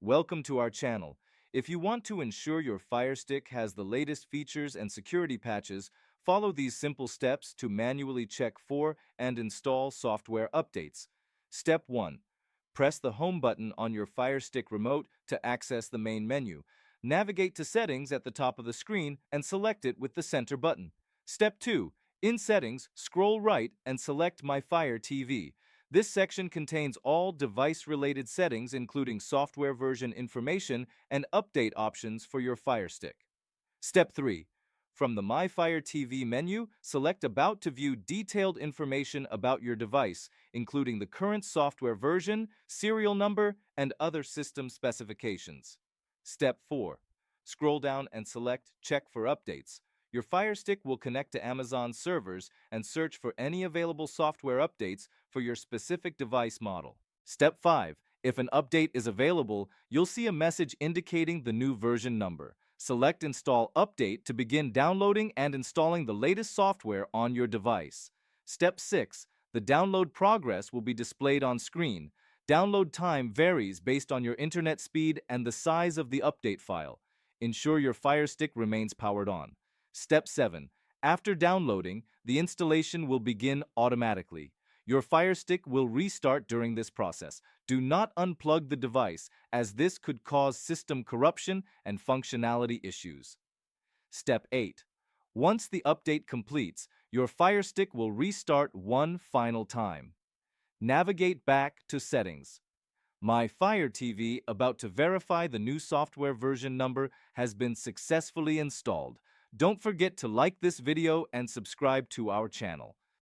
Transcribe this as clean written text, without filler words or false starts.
welcome to our channel. If you want to ensure your Firestick has the latest features and security patches, follow these simple steps to manually check for and install software updates. Step 1. Press the Home button on your Firestick remote to access the main menu. Navigate to Settings at the top of the screen and select it with the center button. Step 2. In Settings, scroll right and select My Fire TV. This section contains all device-related settings including software version information and update options for your Firestick. Step 3. From the My Fire TV menu, select About to view detailed information about your device, including the current software version, serial number, and other system specifications. Step 4. Scroll down and select Check for Updates. Your Firestick will connect to Amazon's servers and search for any available software updates for your specific device model. Step 5. If an update is available, you'll see a message indicating the new version number. Select Install Update to begin downloading and installing the latest software on your device. Step 6. The download progress will be displayed on screen. Download time varies based on your internet speed and the size of the update file. Ensure your Firestick remains powered on. Step 7. After downloading, the installation will begin automatically. Your Firestick will restart during this process. Do not unplug the device, as this could cause system corruption and functionality issues. Step 8. Once the update completes, your Firestick will restart one final time. Navigate back to Settings. My Fire TV about to verify the new software version number has been successfully installed. Don't forget to like this video and subscribe to our channel.